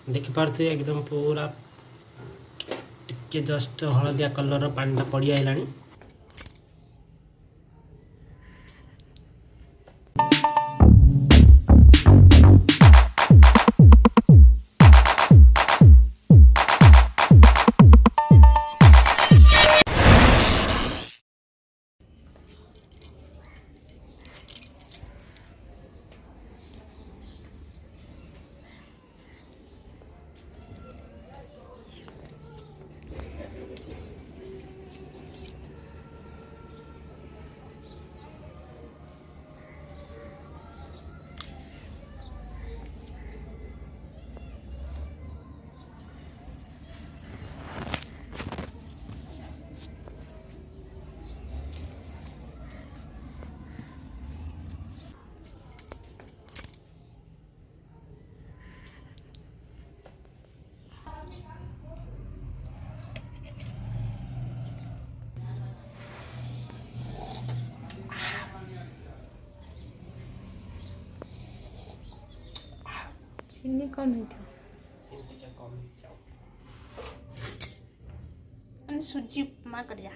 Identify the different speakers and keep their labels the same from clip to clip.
Speaker 1: देखिपे एकदम पूरा टिके जस्ट हलदिया कलर पानी पड़ी आइलानी।
Speaker 2: चिनी कम है सुजी उपमा करिया।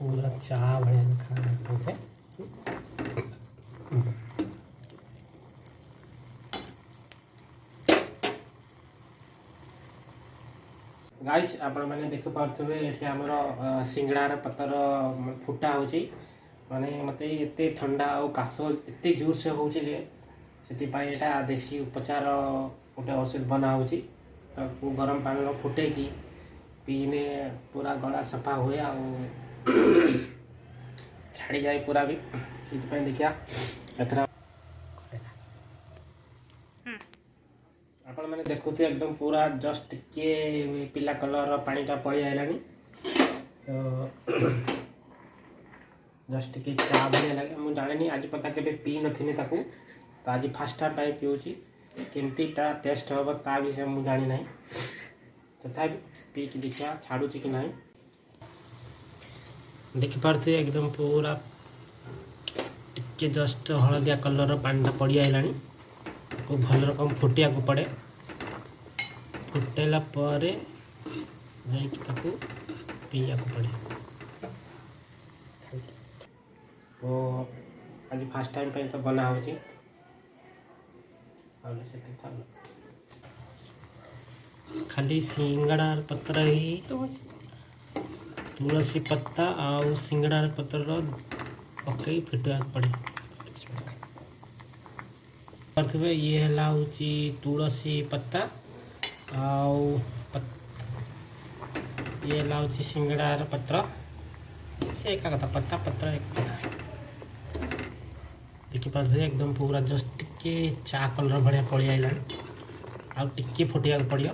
Speaker 1: पूरा चाह भड़िया खाना ओके। गाइस आपण मैंने देख पारे ये आमर सिंगड़ार पतर फुटा हो माने मत एत ठंडा और काश एत जोर से हो देशी उपचार गोटे औषध बना हो गरम पानी फुटे कि पीने पूरा गला सफा हुए छाड़ी जाए पूरा भी देखिया आपण मैंने देखुते एकदम पूरा जस्ट टिके पिला कलर पानीटा पड़ी आइलानी तो जस्ट टिके चा भाई लगे मुझे जानी आज पता के पी नी तो आज फास्ट टाइम पीऊँगी केमतीटा टेस्ट हम ता विषय मुझे जानी ना तथा पीक देखा छाड़ू कि ना देखिपे एकदम पूरा टिके जस्ट हलदिया कलर पानी पड़ी आइलानी को भल रकम फुटिया को पड़े फुटेला परे जाकि पीया को पड़े तो आज फास्ट टाइम पे तो बना हो खाली सिंगड़ार पत्र ही तुलसी पत्ता आउ सिंगड़ार पत्र पकई फिटवा पड़े करथिबे। ये हला होची तुलसी पत्ता आउ ये हला होची सिंगड़ार पत्र से एका कथा पत्ता पत्र एक कथा देखि पारछे एकदम पूरा जस्ट टिके चा कलर भलिया पड़ी आइला आ टिके फुटिया पड़ियो।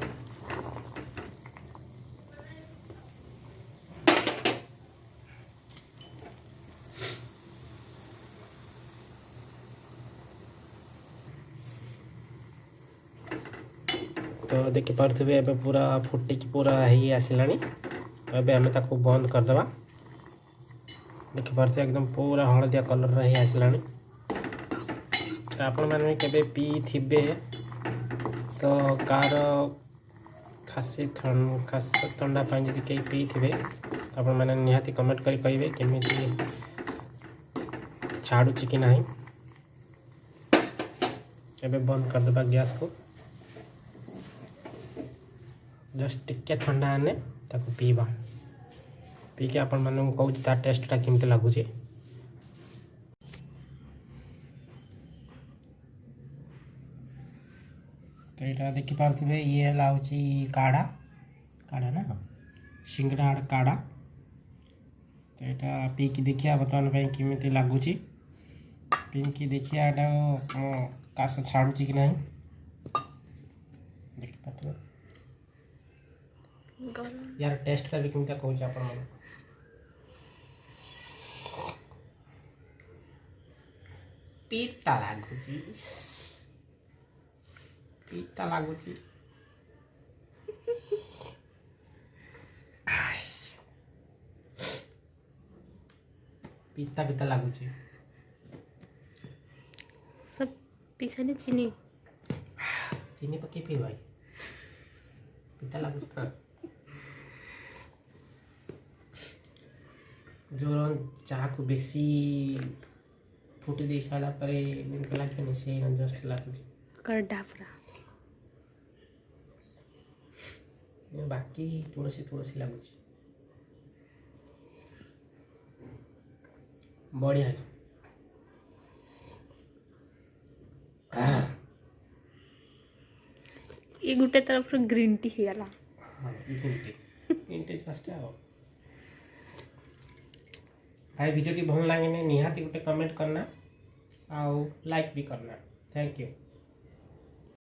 Speaker 1: तो देखि पारथिबे एबे पूरा फुटिकी पूरा ही आसिलानी। एबे हमें ताको बंद कर देबा। देखि पारथिबे एकदम पूरा हळदिया कलर रही आसिलानी। आपण माने केबे पी थिबे तो कार खासी ठंडा पानी जदि कई पी थिबे आपण माने निहाती कमेंट करी कहिबे केमिति छाडुची कि नाही। एबे बंद कर देबा गैस को। जस्ट टिके ठंडा आने ताको पीबा। पी के आपण माने कहू तार टेस्टटा केमिति लागुची। तो यहाँ देखी पारे ये लाउची काढ़ा काढ़ा ना सिंगड़ार काढ़ा। तो यहाँ पीकी देखिया बर्तमान केमिति लगुच पीकी देखिया काश छाड़ुची कि नहीं देखी पारे यार टेस्टटा भी केमिति कहूँ आपण पीता लगुची पीता लगुची पीता पीता लगुची
Speaker 2: सब पीछे चीनी
Speaker 1: चीनी पके पी भाई पीता लगुची जो चाह को बेसी फुटी दे सारा परे निकला के नहीं से जस्ट लगुची
Speaker 2: करडा पूरा
Speaker 1: बाकी तुलसी तुलसी लगुच बढ़िया
Speaker 2: ये गुटे तरफ ग्रीन टी हियाला
Speaker 1: हाँ ग्रीन टी जस्ट आओ भाई वीडियो टी भल लगे निहाती गोटे कमेंट करना आउ लाइक भी करना। Thank you.